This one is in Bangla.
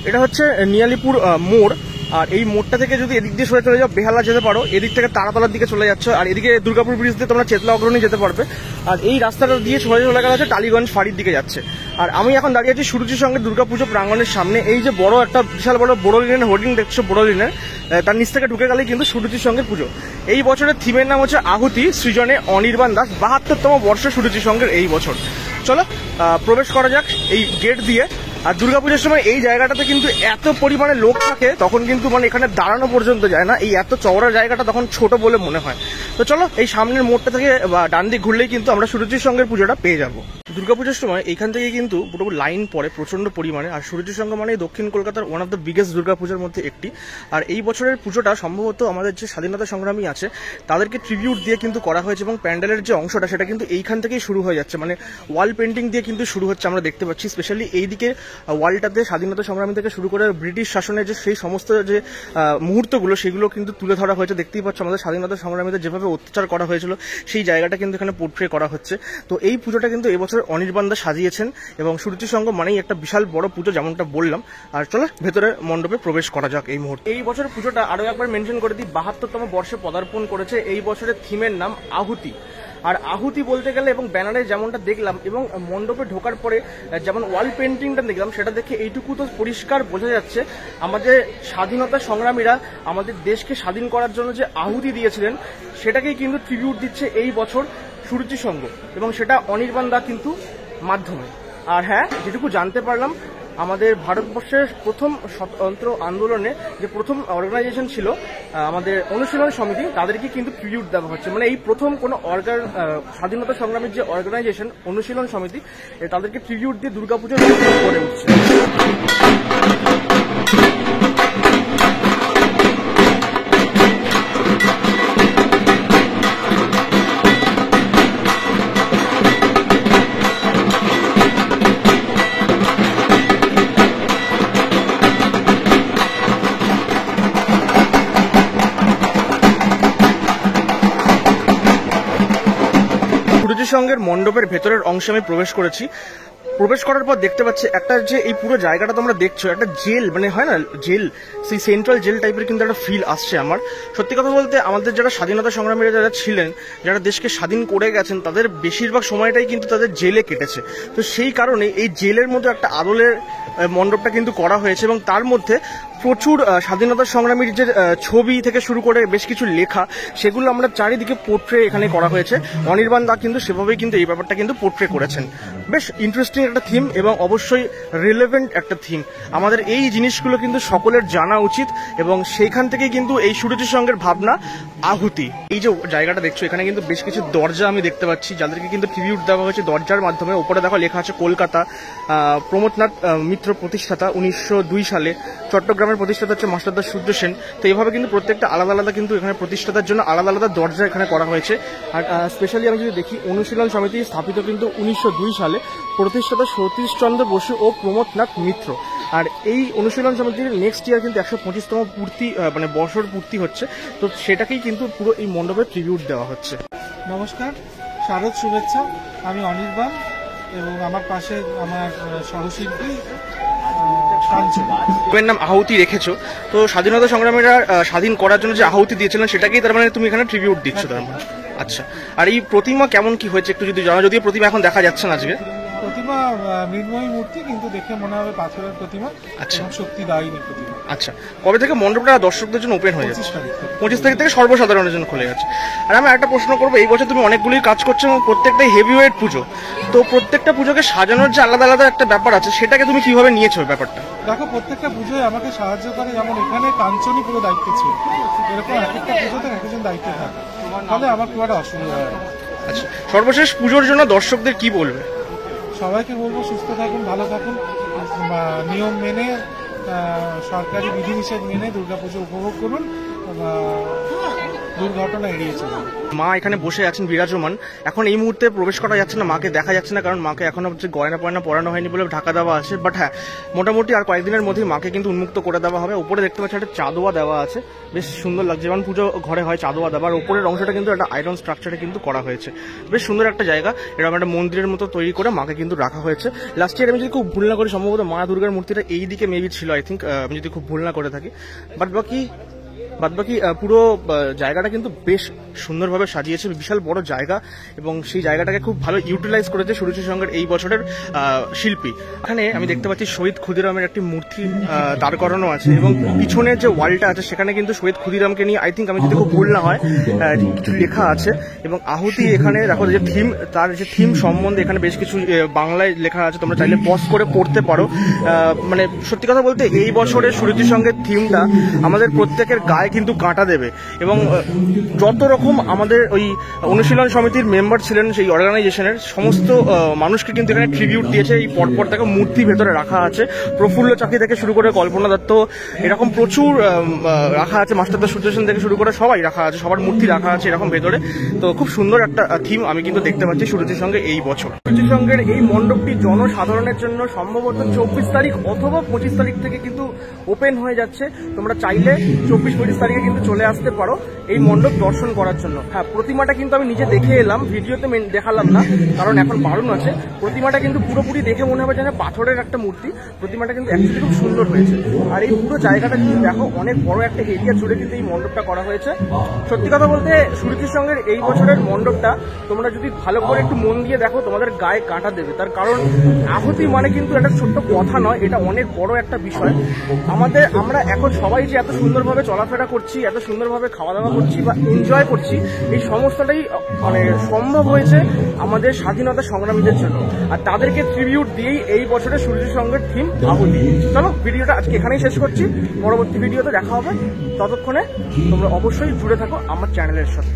এটা হচ্ছে নিয়ালিপুর মোড়। আর এই মোড়টা থেকে যদি এদিক দিয়ে সরে চলে যাও বেহালা যেতে পারো, এদিক থেকে তারাতলার দিকে চলে যাচ্ছে, আর এদিকে দুর্গাপুর ব্রিজ দিয়ে তোমরা চেতলা অগ্রণী যেতে পারবে। আর এই রাস্তাটা দিয়ে চলে গেলে হচ্ছে টালিগঞ্জ ফাঁড়ির দিকে যাচ্ছে। আর আমি এখন দাঁড়িয়ে আছি সুরুচির সঙ্গে দুর্গাপুজো প্রাঙ্গণের সামনে। এই যে বড় একটা বিশাল বড় বোরোলিনের হোর্ডিং দেখছো, বোরোলিনের তার নিচ থেকে ঢুকে গেলেই কিন্তু সুরুচির সঙ্গে পুজো। এই বছরের থিমের নাম হচ্ছে আহুতি, সৃজনে অনির্বাণ দাস, 72তম বর্ষ সুরুচির সঙ্গের এই বছর। চলো প্রবেশ করা যাক এই গেট দিয়ে। আর দুর্গাপুজোর সময় এই জায়গাটাতে কিন্তু এত পরিমাণে লোক থাকে, তখন কিন্তু মানে এখানে দাঁড়ানো পর্যন্ত যায় না। এই এত চওড়া জায়গাটা তখন ছোট বলে মনে হয়। তো চলো এই সামনের মোড়টা থেকে ডান দিক ঘুরলেই কিন্তু আমরা সুরুচির সঙ্গের পুজোটা পেয়ে যাবো। দুর্গাপুজোর সময় এইখান থেকে কিন্তু পুরো লাইন পড়ে প্রচন্ড পরিমাণে। আর সুরুচির সঙ্গ মানে দক্ষিণ কলকাতার ওয়ান অফ দ্য বিগেস্ট দুর্গাপুজোর মধ্যে একটি। আর এই বছরের পুজোটা সম্ভবত আমাদের যে স্বাধীনতা সংগ্রামী আছে তাদেরকে ট্রিবিউট দিয়ে কিন্তু করা হয়েছে, এবং প্যান্ডেলের যে অংশটা সেটা কিন্তু এইখান থেকেই শুরু হয়ে যাচ্ছে, মানে ওয়াল পেন্টিং দিয়ে কিন্তু শুরু হচ্ছে আমরা দেখতে পাচ্ছি। স্পেশালি এই দিকে ওয়ালটাতে স্বাধীনতা সংগ্রামী থেকে শুরু করে ব্রিটিশ শাসনের যে সেই সমস্ত যে মুহূর্তগুলো সেগুলো কিন্তু তুলে ধরা হয়েছে। দেখতেই পাচ্ছ আমাদের স্বাধীনতা সংগ্রামীদের যেভাবে অত্যাচার করা হয়েছিল সেই জায়গাটা কিন্তু এখানে পোর্ট্রে করা হচ্ছে। তো এই পুজোটা কিন্তু এবছর অনির্বাণ দাস সাজিয়েছেন, এবং সুরুচি সংঘ মানেই একটা বিশাল বড় পুজো যেমনটা বললাম। আর চলো ভেতরে মণ্ডপে প্রবেশ করা যাক এই মুহূর্তে। এই বছরের পুজোটা আরো একবার মেনশন করে দিই, 72তম বর্ষে পদার্পণ করেছে। এই বছরের থিমের নাম আহুতি। আর আহুতি বলতে গেলে এবং ব্যানারে যেমনটা দেখলাম এবং মণ্ডপে ঢোকার পরে যেমন ওয়াল পেন্টিংটা দেখলাম, সেটা দেখে এইটুকু তো পরিষ্কার বোঝা যাচ্ছে আমাদের স্বাধীনতা সংগ্রামীরা আমাদের দেশকে স্বাধীন করার জন্য যে আহুতি দিয়েছিলেন সেটাকেই কিন্তু ট্রিবিউট দিচ্ছে এই বছর সুরুচি সংঘ, এবং সেটা অনির্বাণ দা কিন্তু মাধ্যমে। আর হ্যাঁ, যেটুকু জানতে পারলাম আমাদের ভারতবর্ষের প্রথম স্বতন্ত্র আন্দোলনে যে প্রথম অর্গানাইজেশন ছিল আমাদের অনুশীলন সমিতি, তাদেরকে কিন্তু ট্রিবিউট দেওয়া হচ্ছে। মানে এই প্রথম কোনো স্বাধীনতা সংগ্রামের যে অর্গানাইজেশন অনুশীলন সমিতি, তাদেরকে ট্রিবিউট দিয়ে দুর্গাপুজোর করে উঠছে। সুরুচি সংঘের মণ্ডপের ভেতরের অংশে আমি প্রবেশ করেছি। প্রবেশ করার পর দেখতে পাচ্ছি একটা যে এই পুরো জায়গাটা তোমরা দেখছো একটা জেল, মানে হয় না জেল, সেই সেন্ট্রাল জেল টাইপের কিন্তু একটা ফিল আসছে আমার। সত্যি কথা বলতে আমাদের যারা স্বাধীনতা সংগ্রামীরা যারা ছিলেন, যারা দেশকে স্বাধীন করে গেছেন, তাদের বেশিরভাগ সময়টাই কিন্তু তাদের জেলে কেটেছে। তো সেই কারণে এই জেলের মধ্যে একটা আদলের মণ্ডপটা কিন্তু করা হয়েছে, এবং তার মধ্যে প্রচুর স্বাধীনতা সংগ্রামীর যে ছবি থেকে শুরু করে বেশ কিছু লেখা, সেগুলো আমরা চারিদিকে পোর্ট্রে এখানে করা হয়েছে। অনির্বাণ দা কিন্তু সেভাবেই কিন্তু এই ব্যাপারটা কিন্তু পোর্ট্রে করেছেন। বেশ ইন্টারেস্টিং একটা থিম এবং অবশ্যই রিলেভেন্ট একটা থিম। আমাদের এই জিনিসগুলো কিন্তু সকলের জানা উচিত, এবং সেইখান থেকেই কিন্তু এই সুরুচি সংঘের ভাবনা আহুতি। এই যে জায়গাটা দেখছো এখানে কিন্তু বেশ কিছু দরজা আমি দেখতে পাচ্ছি, যাদেরকে কিন্তু ট্রিবিউট দেওয়া হয়েছে দরজার মাধ্যমে। ওপরে দেখো লেখা আছে কলকাতা, প্রমথনাথ মিত্র প্রতিষ্ঠাতা 1902 সালে, চট্টগ্রামের প্রতিষ্ঠাতা হচ্ছে মাস্টারদা সূর্য সেন। তো এইভাবে কিন্তু প্রত্যেকটা আলাদা আলাদা কিন্তু এখানে প্রতিষ্ঠাতার জন্য আলাদা আলাদা দরজা এখানে করা হয়েছে। আর স্পেশালি আমি যদি দেখি অনুশীলন সমিতি স্থাপিত কিন্তু 1902 সালে, প্রতিষ্ঠাতা সতীশচন্দ্র বসু ও প্রমথনাথ মিত্র। আর এই অনুশীলন সমিতির নেক্সট ইয়ার কিন্তু 125তম পূর্তি মানে বর্ষর পূর্তি হচ্ছে। তো সেটাকেই কিন্তু পুরো এই মণ্ডপে ট্রিবিউট দেওয়া হচ্ছে। নমস্কার, শারদ শুভেচ্ছা। আমি অনির্বাণ এবং আমার পাশে আমার সহশিল্পী এর নাম আহুতি রেখেছো। তো স্বাধীনতা সংগ্রামীরা স্বাধীন করার জন্য যে আহুতি দিয়েছিলেন সেটাকেই তার মানে তুমি এখানে ট্রিবিউট দিচ্ছ তার মানে। আচ্ছা, আর এই প্রতিমা কেমন কি হয়েছে একটু যদি জানো? যদিও প্রতিমা এখন দেখা যাচ্ছে না আজকে। প্রতিমা মৃন্ময়ী মূর্তি, কিন্তু দেখে মনে হবে পাথরের প্রতিমা। আচ্ছা, শক্তিদায়িনী প্রতিমা। আচ্ছা, কবে থেকে মণ্ডপটা দর্শকদের জন্য ওপেন হয়ে যাচ্ছে? 25 তারিখ থেকে সর্বসাধারণের জন্য খুলে গেছে। আর আমি একটা প্রশ্ন করবো, এই বছর তুমি অনেকগুলি কাজ করছো এবং প্রত্যেকটাই হেভিওয়েট পুজো, তো প্রত্যেকটা পুজোকে সাজানোর যে আলাদা আলাদা একটা ব্যাপার আছে, সেটাকে তুমি কিভাবে নিয়েছো ব্যাপারটা? দেখো, প্রত্যেকটা পুজোয় আমাকে সাহায্য করে, যেমন এখানে কাঞ্চনই পুরো দায়িত্ব ছিল, এরকম এক একটা পুজোতে একজন দায়িত্বে থাকে, তাহলে আমার খুব একটা অসুবিধা হয়। আচ্ছা, সর্বশেষ পুজোর জন্য দর্শকদের কি বলবে? সবাইকে বলবো সুস্থ থাকুন, ভালো থাকুন, নিয়ম মেনে সরকারি বিধিনিষেধ মেনে দুর্গাপুজো উপভোগ করুন। দুর্ঘটনা এড়িয়ে চলে। মা এখানে বসে আছেন বিরাজমান। এখন এই মুহূর্তে প্রবেশ করা যাচ্ছে না, মাকে দেখা যাচ্ছে না, কারণ মাকে এখনো হচ্ছে গয়না পয়না পরানো হয়নি বলে ঢাকা দেওয়া আছে। বাট হ্যাঁ, মোটামুটি আর কয়েকদিনের মধ্যেই মাকে কিন্তু উন্মুক্ত করে দেওয়া হবে। উপরে দেখতে পাচ্ছি একটা চাঁদোয়া দেওয়া আছে, বেশ সুন্দর লাগছে, যেমন পুজো ঘরে হয় চাঁদোয়া দেওয়া। আর উপরের অংশটা কিন্তু একটা আয়রন স্ট্রাকচারে কিন্তু করা হয়েছে, বেশ সুন্দর একটা জায়গা। এরকম একটা মন্দিরের মতো তৈরি করে মাকে কিন্তু রাখা হয়েছে। লাস্ট ইয়ার আমি যদি খুব ভুল না করি, সম্ভবত মা দুর্গার মূর্তিটা এই দিকে মেবি ছিল, আই থিঙ্ক, আমি যদি খুব ভুল না করে থাকি। বাদবাকি পুরো জায়গাটা কিন্তু বেশ সুন্দরভাবে সাজিয়েছে, বিশাল বড় জায়গা, এবং সেই জায়গাটাকে খুব ভালো ইউটিলাইজ করেছে সুরুচি সংঘের এই বছরের শিল্পী। এখানে আমি দেখতে পাচ্ছি শহীদ ক্ষুদিরামের একটি মূর্তি দাঁড় করানো আছে, এবং পিছনের যে ওয়ালটা আছে সেখানে কিন্তু শহীদ ক্ষুদিরামকে নিয়ে আই থিঙ্ক, আমি যদি খুব ভুল না হয়, কিছু লেখা আছে। এবং আহুতি এখানে দেখো যে থিম, তার যে থিম সম্বন্ধে এখানে বেশ কিছু বাংলায় লেখা আছে, তোমরা চাইলে পজ করে পড়তে পারো। মানে সত্যি কথা বলতে এই বছরের সুরুচি সংঘের থিমটা আমাদের প্রত্যেকের গায়ে কিন্তু কাঁটা দেবে। এবং যত রকম আমাদের ওই অনুশীলন সমিতির মেম্বার ছিলেন সেই অর্গানাইজেশনের সমস্ত মানুষকে কিন্তু এখানে ট্রিবিউট দিয়েছে। এই পরপর থেকে মূর্তি ভেতরে রাখা আছে, প্রফুল্ল চাকি থেকে শুরু করে কল্পনা দত্ত, এরকম প্রচুর রাখা আছে, মাস্টারদা সূর্য সেন থেকে শুরু করে সবাই রাখা আছে, সবার মূর্তি রাখা আছে এরকম ভেতরে। তো খুব সুন্দর একটা থিম আমি কিন্তু দেখতে পাচ্ছি সুরুচির সঙ্গে এই বছর। সুরুচির সঙ্গের এই মণ্ডপটি জনসাধারণের জন্য সম্ভবত 24 তারিখ অথবা 25 তারিখ থেকে কিন্তু ওপেন হয়ে যাচ্ছে। তোমরা চাইলে 24-25 তারিখে কিন্তু চলে আসতে পারো এই মণ্ডপ দর্শন করার জন্য। হ্যাঁ, প্রতিমাটা কিন্তু আমি নিজে দেখে এলাম, ভিডিওতে দেখালাম না কারণ এখন বারণ আছে। প্রতিমাটা কিন্তু পুরোপুরি দেখে মনে হবে যেন পাথরের একটা মূর্তি। প্রতিমাটা কিন্তু অ্যাকচুয়ালি খুব সুন্দর হয়েছে। আর এই পুরো জায়গাটা যদি দেখো, অনেক বড় একটা এরিয়া জুড়ে কিন্তু এই মণ্ডপটা করা হয়েছে। সত্যি কথা বলতে সুরুচির সঙ্গের এই বছরের মণ্ডপটা তোমরা যদি ভালো করে একটু মন দিয়ে দেখো, তোমাদের গায়ে কাঁটা দেবে। তার কারণ আহুতি মানে কিন্তু একটা ছোট্ট কথা নয়, এটা অনেক বড় একটা বিষয়। আমরা এখন সবাই যে এত সুন্দরভাবে চলাফেরা করছি, এত সুন্দরভাবে খাওয়া দাওয়া করছি বা এনজয় করছি, এই সমস্তটাই মানে সম্ভব হয়েছে আমাদের স্বাধীনতা সংগ্রামীদের জন্য। আর তাদেরকে ট্রিবিউট দিয়েই এই বছরের সুরুচি সংঘের থিম আহুতি। চলো, ভিডিওটা আজকে এখানেই শেষ করছি, পরবর্তী ভিডিওতে দেখা হবে। ততক্ষণে তোমরা অবশ্যই জুড়ে থাকো আমার চ্যানেলের সাথে।